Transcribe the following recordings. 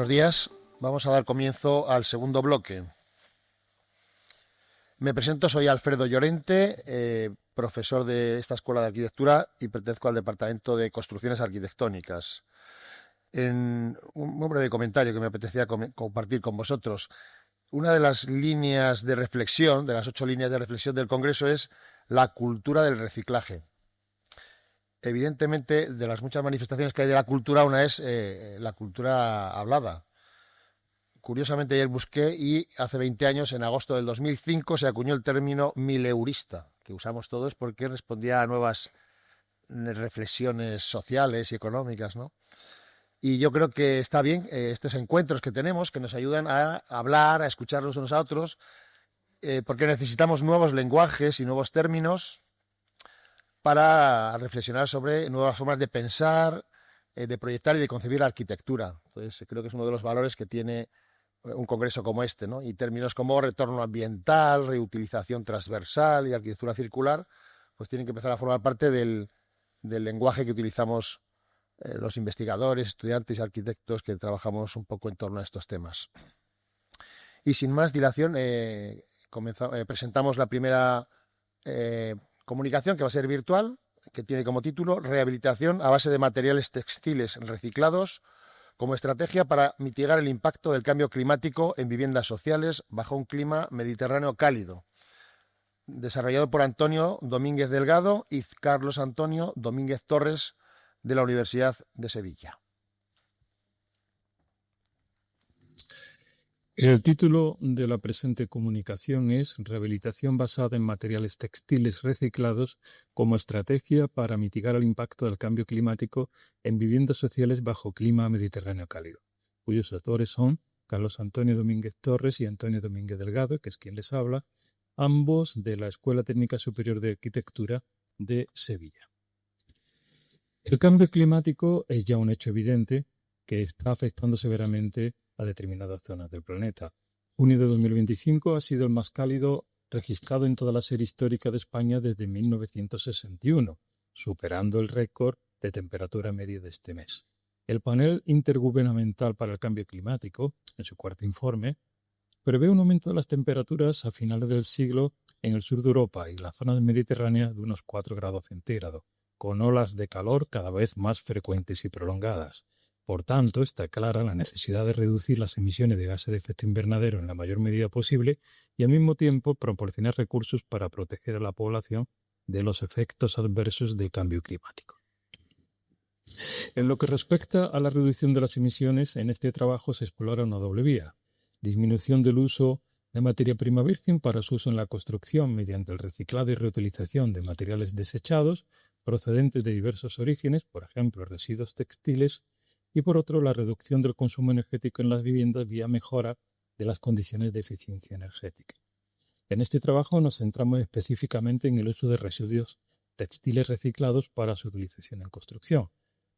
Buenos días. Vamos a dar comienzo al segundo bloque. Me presento, soy Alfredo Llorente, profesor de esta Escuela de Arquitectura y pertenezco al Departamento de Construcciones Arquitectónicas. En un breve comentario que me apetecía compartir con vosotros. Una de las líneas de reflexión, de las 8 líneas de reflexión del Congreso, es la cultura del reciclaje. Evidentemente, de las muchas manifestaciones que hay de la cultura, una es la cultura hablada. Curiosamente, ayer busqué y hace 20 años, en agosto del 2005, se acuñó el término mileurista, que usamos todos porque respondía a nuevas reflexiones sociales y económicas, ¿no? Y yo creo que está bien estos encuentros que tenemos, que nos ayudan a hablar, a escucharnos unos a otros, porque necesitamos nuevos lenguajes y nuevos términos para reflexionar sobre nuevas formas de pensar, de proyectar y de concebir la arquitectura. Entonces, creo que es uno de los valores que tiene un congreso como este, ¿no? Y términos como retorno ambiental, reutilización transversal y arquitectura circular, pues tienen que empezar a formar parte del lenguaje que utilizamos los investigadores, estudiantes y arquitectos que trabajamos un poco en torno a estos temas. Y sin más dilación, presentamos la primera comunicación, que va a ser virtual, que tiene como título Rehabilitación a base de materiales textiles reciclados como estrategia para mitigar el impacto del cambio climático en viviendas sociales bajo un clima mediterráneo cálido. Desarrollado por Antonio Domínguez Delgado y Carlos Antonio Domínguez Torres de la Universidad de Sevilla. El título de la presente comunicación es Rehabilitación basada en materiales textiles reciclados como estrategia para mitigar el impacto del cambio climático en viviendas sociales bajo clima mediterráneo cálido, cuyos autores son Carlos Antonio Domínguez Torres y Antonio Domínguez Delgado, que es quien les habla, ambos de la Escuela Técnica Superior de Arquitectura de Sevilla. El cambio climático es ya un hecho evidente que está afectando severamente a determinadas zonas del planeta. Junio de 2025 ha sido el más cálido registrado en toda la serie histórica de España desde 1961, superando el récord de temperatura media de este mes. El Panel Intergubernamental para el Cambio Climático, en su cuarto informe, prevé un aumento de las temperaturas a finales del siglo en el sur de Europa y la zona mediterránea de unos 4 grados centígrados, con olas de calor cada vez más frecuentes y prolongadas. Por tanto, está clara la necesidad de reducir las emisiones de gases de efecto invernadero en la mayor medida posible y al mismo tiempo proporcionar recursos para proteger a la población de los efectos adversos del cambio climático. En lo que respecta a la reducción de las emisiones, en este trabajo se explora una doble vía: disminución del uso de materia prima virgen para su uso en la construcción mediante el reciclado y reutilización de materiales desechados procedentes de diversos orígenes, por ejemplo, residuos textiles, y por otro, la reducción del consumo energético en las viviendas vía mejora de las condiciones de eficiencia energética. En este trabajo nos centramos específicamente en el uso de residuos textiles reciclados para su utilización en construcción.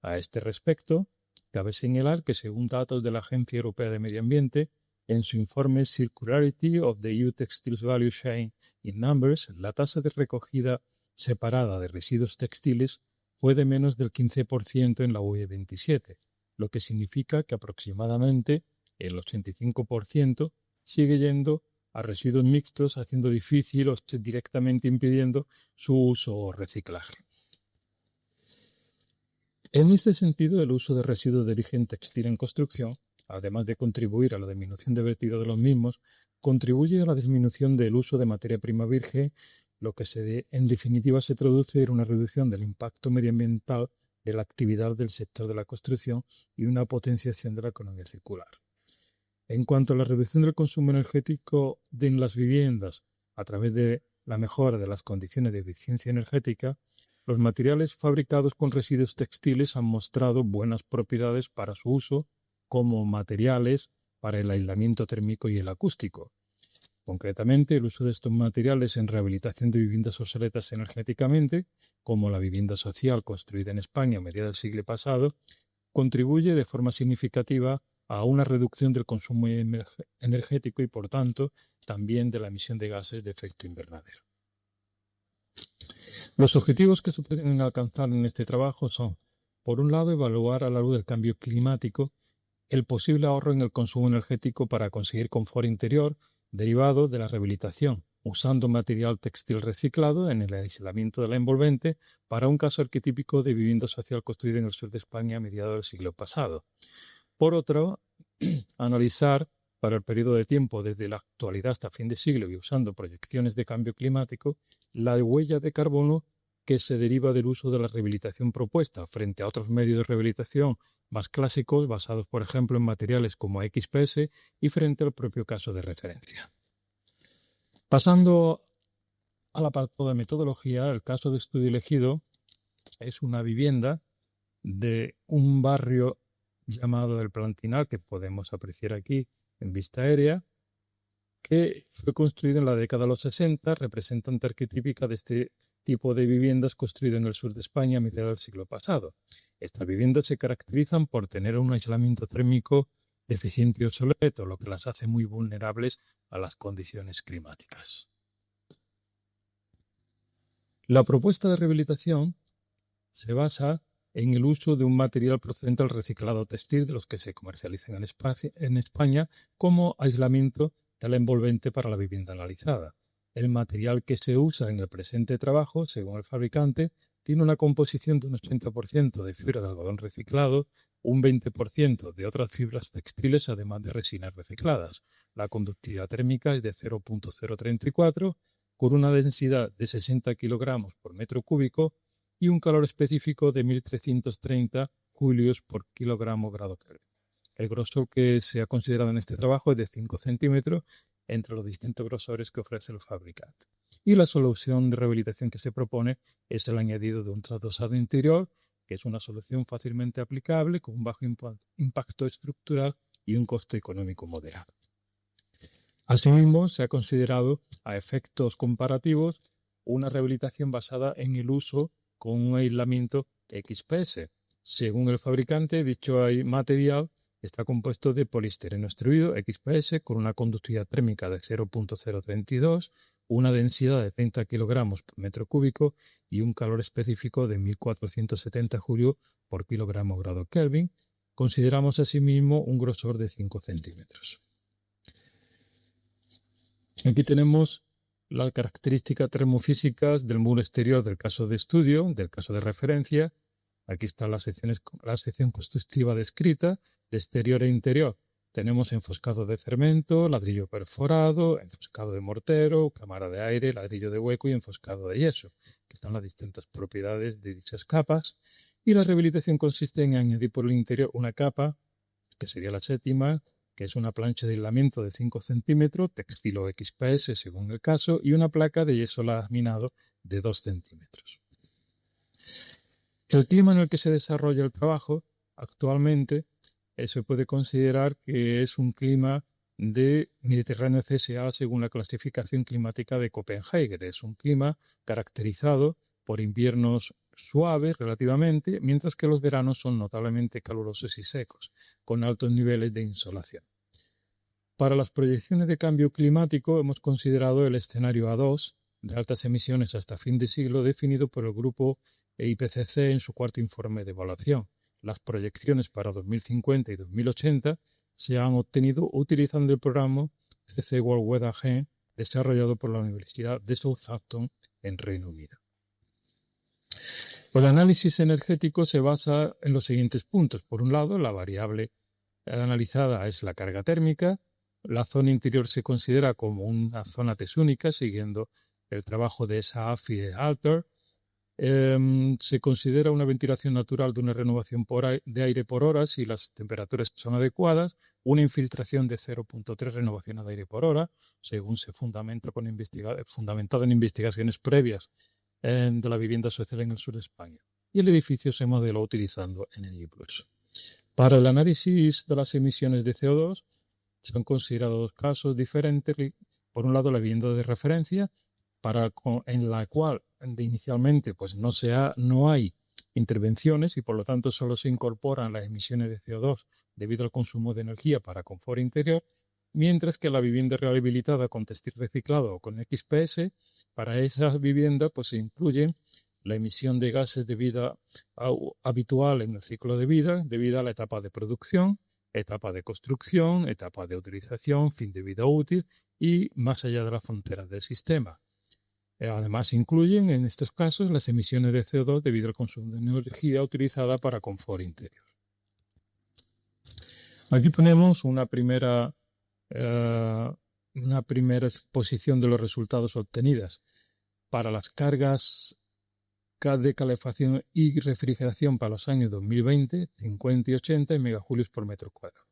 A este respecto, cabe señalar que, según datos de la Agencia Europea de Medio Ambiente, en su informe Circularity of the EU Textiles Value Chain in Numbers, la tasa de recogida separada de residuos textiles fue de menos del 15% en la UE 27, lo que significa que aproximadamente el 85% sigue yendo a residuos mixtos, haciendo difícil o directamente impidiendo su uso o reciclaje. En este sentido, el uso de residuos de origen textil en construcción, además de contribuir a la disminución de vertido de los mismos, contribuye a la disminución del uso de materia prima virgen, lo que en definitiva se traduce en una reducción del impacto medioambiental de la actividad del sector de la construcción y una potenciación de la economía circular. En cuanto a la reducción del consumo energético en las viviendas a través de la mejora de las condiciones de eficiencia energética, los materiales fabricados con residuos textiles han mostrado buenas propiedades para su uso como materiales para el aislamiento térmico y el acústico. Concretamente, el uso de estos materiales en rehabilitación de viviendas obsoletas energéticamente, como la vivienda social construida en España a mediados del siglo pasado, contribuye de forma significativa a una reducción del consumo energético y, por tanto, también de la emisión de gases de efecto invernadero. Los objetivos que se pueden alcanzar en este trabajo son, por un lado, evaluar a la luz del cambio climático el posible ahorro en el consumo energético para conseguir confort interior derivado de la rehabilitación, usando material textil reciclado en el aislamiento de la envolvente para un caso arquetípico de vivienda social construida en el sur de España a mediados del siglo pasado. Por otro, analizar para el periodo de tiempo desde la actualidad hasta fin de siglo y usando proyecciones de cambio climático, la huella de carbono que se deriva del uso de la rehabilitación propuesta frente a otros medios de rehabilitación más clásicos basados, por ejemplo, en materiales como XPS y frente al propio caso de referencia. Pasando al apartado de metodología, el caso de estudio elegido es una vivienda de un barrio llamado El Plantinal, que podemos apreciar aquí en vista aérea, que fue construido en la década de los 60, representante arquetípica de este tipo de viviendas construido en el sur de España a mediados del siglo pasado. Estas viviendas se caracterizan por tener un aislamiento térmico deficiente y obsoleto, lo que las hace muy vulnerables a las condiciones climáticas. La propuesta de rehabilitación se basa en el uso de un material procedente del reciclado textil de los que se comercializan en España como aislamiento de la envolvente para la vivienda analizada. El material que se usa en el presente trabajo, según el fabricante, tiene una composición de un 80% de fibra de algodón reciclado, un 20% de otras fibras textiles, además de resinas recicladas. La conductividad térmica es de 0.034, con una densidad de 60 kilogramos por metro cúbico y un calor específico de 1330 julios por kilogramo grado Kelvin. El grosor que se ha considerado en este trabajo es de 5 centímetros entre los distintos grosores que ofrece el fabricante. Y la solución de rehabilitación que se propone es el añadido de un trasdosado interior, que es una solución fácilmente aplicable con un bajo impacto estructural y un costo económico moderado. Asimismo, se ha considerado a efectos comparativos una rehabilitación basada en el uso con un aislamiento XPS. Según el fabricante, dicho material está compuesto de poliestireno extruido XPS con una conductividad térmica de 0.032, una densidad de 30 kilogramos por metro cúbico y un calor específico de 1470 julios por kilogramo grado Kelvin. Consideramos asimismo un grosor de 5 centímetros. Aquí tenemos las características termofísicas del muro exterior del caso de estudio, del caso de referencia. Aquí está la sección constructiva descrita, de exterior e interior. Tenemos enfoscado de cemento, ladrillo perforado, enfoscado de mortero, cámara de aire, ladrillo de hueco y enfoscado de yeso, que están las distintas propiedades de dichas capas. Y la rehabilitación consiste en añadir por el interior una capa, que sería la séptima, que es una plancha de aislamiento de 5 centímetros, textil o XPS según el caso, y una placa de yeso laminado de 2 centímetros. El clima en el que se desarrolla el trabajo actualmente se puede considerar que es un clima de Mediterráneo CSA según la clasificación climática de Copenhague. Es un clima caracterizado por inviernos suaves relativamente, mientras que los veranos son notablemente calurosos y secos, con altos niveles de insolación. Para las proyecciones de cambio climático hemos considerado el escenario A2 de altas emisiones hasta fin de siglo definido por el grupo IPCC en su cuarto informe de evaluación. Las proyecciones para 2050 y 2080 se han obtenido utilizando el programa CC World Weather Agent desarrollado por la Universidad de Southampton en Reino Unido. El análisis energético se basa en los siguientes puntos. Por un lado, la variable analizada es la carga térmica. La zona interior se considera como una zona tesúnica, siguiendo el trabajo de SAAF y Alter. Se considera una ventilación natural de una renovación de aire por hora si las temperaturas son adecuadas, una infiltración de 0.3 renovaciones de aire por hora, según se fundamentado en investigaciones previas de la vivienda social en el sur de España. Y el edificio se modeló utilizando Energy Plus. Para el análisis de las emisiones de CO2 se han considerado dos casos diferentes. Por un lado, la vivienda de referencia, en la cual inicialmente pues no hay intervenciones y por lo tanto solo se incorporan las emisiones de CO2 debido al consumo de energía para confort interior, mientras que la vivienda rehabilitada con textil reciclado o con XPS, para esas viviendas pues se incluye la emisión de gases de vida habitual en el ciclo de vida, debido a la etapa de producción, etapa de construcción, etapa de utilización, fin de vida útil y más allá de las fronteras del sistema. Además, incluyen en estos casos las emisiones de CO2 debido al consumo de energía utilizada para confort interior. Aquí ponemos una primera exposición de los resultados obtenidos para las cargas de calefacción y refrigeración para los años 2020, 50 y 80 en megajulios por metro cuadrado.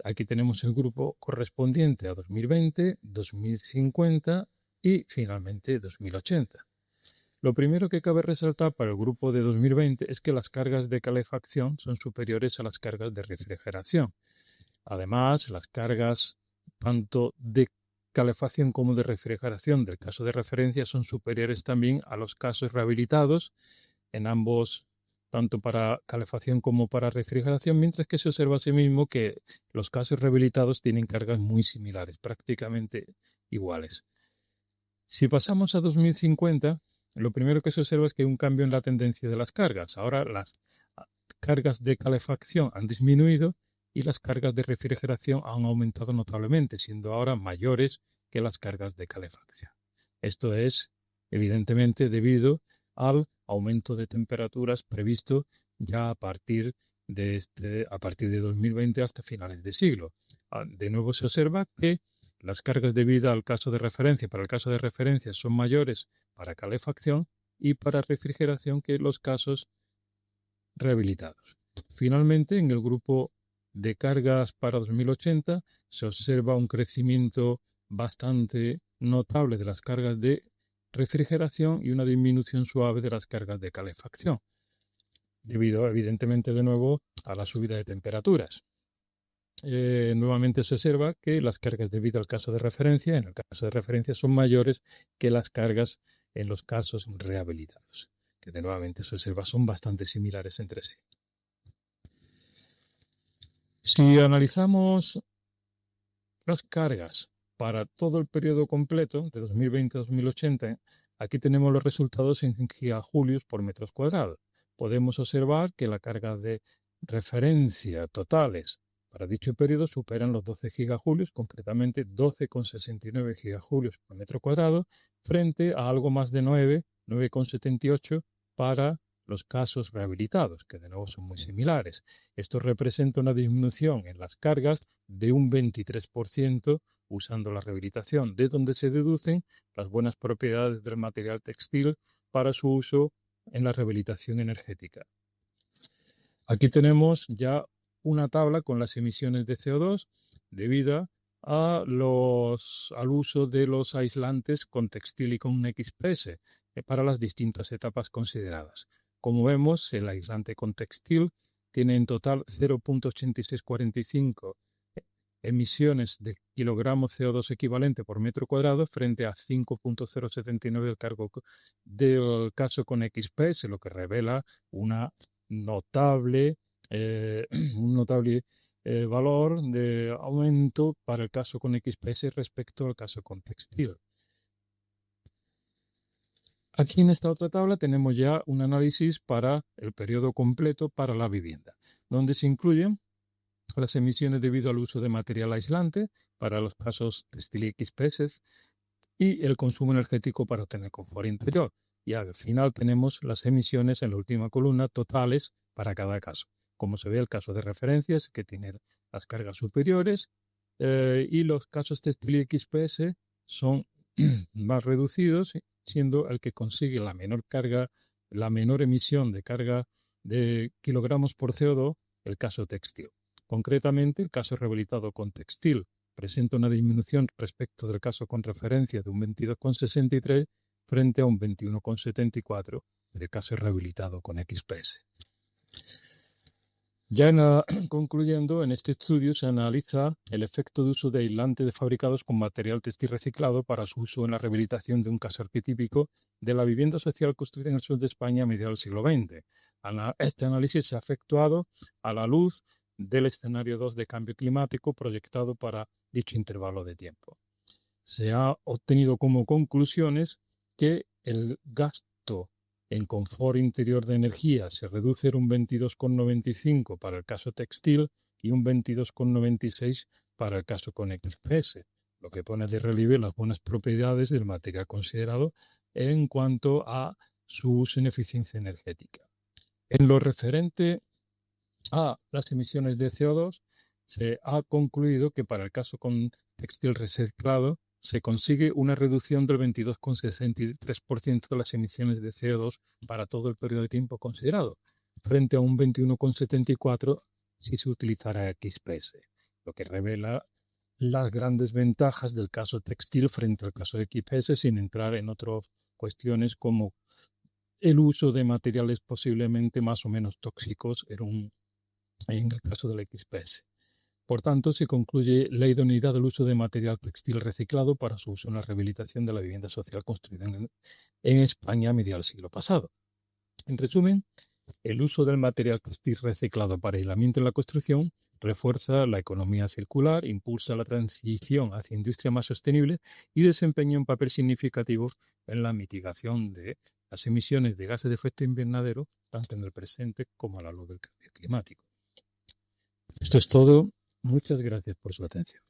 Aquí tenemos el grupo correspondiente a 2020, 2050 y finalmente 2080. Lo primero que cabe resaltar para el grupo de 2020 es que las cargas de calefacción son superiores a las cargas de refrigeración. Además, las cargas tanto de calefacción como de refrigeración del caso de referencia son superiores también a los casos rehabilitados en ambos, tanto para calefacción como para refrigeración, mientras que se observa asimismo que los casos rehabilitados tienen cargas muy similares, prácticamente iguales. Si pasamos a 2050, lo primero que se observa es que hay un cambio en la tendencia de las cargas. Ahora las cargas de calefacción han disminuido y las cargas de refrigeración han aumentado notablemente, siendo ahora mayores que las cargas de calefacción. Esto es, evidentemente, debido al aumento de temperaturas previsto ya a partir de 2020 hasta finales de siglo. De nuevo se observa que las cargas debidas al caso de referencia, para el caso de referencia, son mayores para calefacción y para refrigeración que los casos rehabilitados. Finalmente, en el grupo de cargas para 2080 se observa un crecimiento bastante notable de las cargas de refrigeración y una disminución suave de las cargas de calefacción, debido evidentemente de nuevo a la subida de temperaturas. Nuevamente se observa que las cargas debido al caso de referencia, en el caso de referencia, son mayores que las cargas en los casos rehabilitados, que de nuevamente se observa son bastante similares entre sí. Si analizamos las cargas para todo el periodo completo, de 2020 a 2080, aquí tenemos los resultados en gigajulios por metros cuadrados. Podemos observar que la carga de referencia totales para dicho periodo superan los 12 gigajulios, concretamente 12,69 gigajulios por metro cuadrado, frente a algo más de 9,78 para los casos rehabilitados, que de nuevo son muy similares. Esto representa una disminución en las cargas de un 23% usando la rehabilitación, de donde se deducen las buenas propiedades del material textil para su uso en la rehabilitación energética. Aquí tenemos ya una tabla con las emisiones de CO2 debido al uso de los aislantes con textil y con XPS para las distintas etapas consideradas. Como vemos, el aislante con textil tiene en total 0,8645 emisiones de kilogramo CO2 equivalente por metro cuadrado frente a 5,079 del caso con XPS, lo que revela un notable valor de aumento para el caso con XPS respecto al caso con textil. Aquí en esta otra tabla tenemos ya un análisis para el periodo completo para la vivienda, donde se incluyen las emisiones debido al uso de material aislante para los casos textil y XPS y el consumo energético para obtener confort interior. Y al final tenemos las emisiones en la última columna totales para cada caso. Como se ve, el caso de referencias que tiene las cargas superiores y los casos textil y XPS son más reducidos, siendo el que consigue la menor emisión de carga de kilogramos por CO2 el caso textil. Concretamente, el caso rehabilitado con textil presenta una disminución respecto del caso con referencia de un 22,63 frente a un 21,74 del caso rehabilitado con XPS. Ya concluyendo, en este estudio se analiza el efecto de uso de aislantes fabricados con material textil reciclado para su uso en la rehabilitación de un caso arquetípico de la vivienda social construida en el sur de España a mediados del siglo XX. Este análisis se ha efectuado a la luz del escenario 2 de cambio climático proyectado para dicho intervalo de tiempo. Se ha obtenido como conclusiones que el gasto en confort interior de energía se reduce en un 22,95 para el caso textil y un 22,96 para el caso con XPS, lo que pone de relieve las buenas propiedades del material considerado en cuanto a su uso en eficiencia energética. En lo referente a las emisiones de CO2, se ha concluido que para el caso con textil reciclado se consigue una reducción del 22,63% de las emisiones de CO2 para todo el periodo de tiempo considerado, frente a un 21,74% si se utilizara XPS, lo que revela las grandes ventajas del caso textil frente al caso de XPS, sin entrar en otras cuestiones como el uso de materiales posiblemente más o menos tóxicos en el caso del XPS. Por tanto, se concluye la idoneidad del uso de material textil reciclado para su uso en la rehabilitación de la vivienda social construida en España a mediados del siglo pasado. En resumen, el uso del material textil reciclado para aislamiento en la construcción refuerza la economía circular, impulsa la transición hacia industria más sostenible y desempeña un papel significativo en la mitigación de las emisiones de gases de efecto invernadero, tanto en el presente como a la luz del cambio climático. Esto es todo. Muchas gracias por su atención.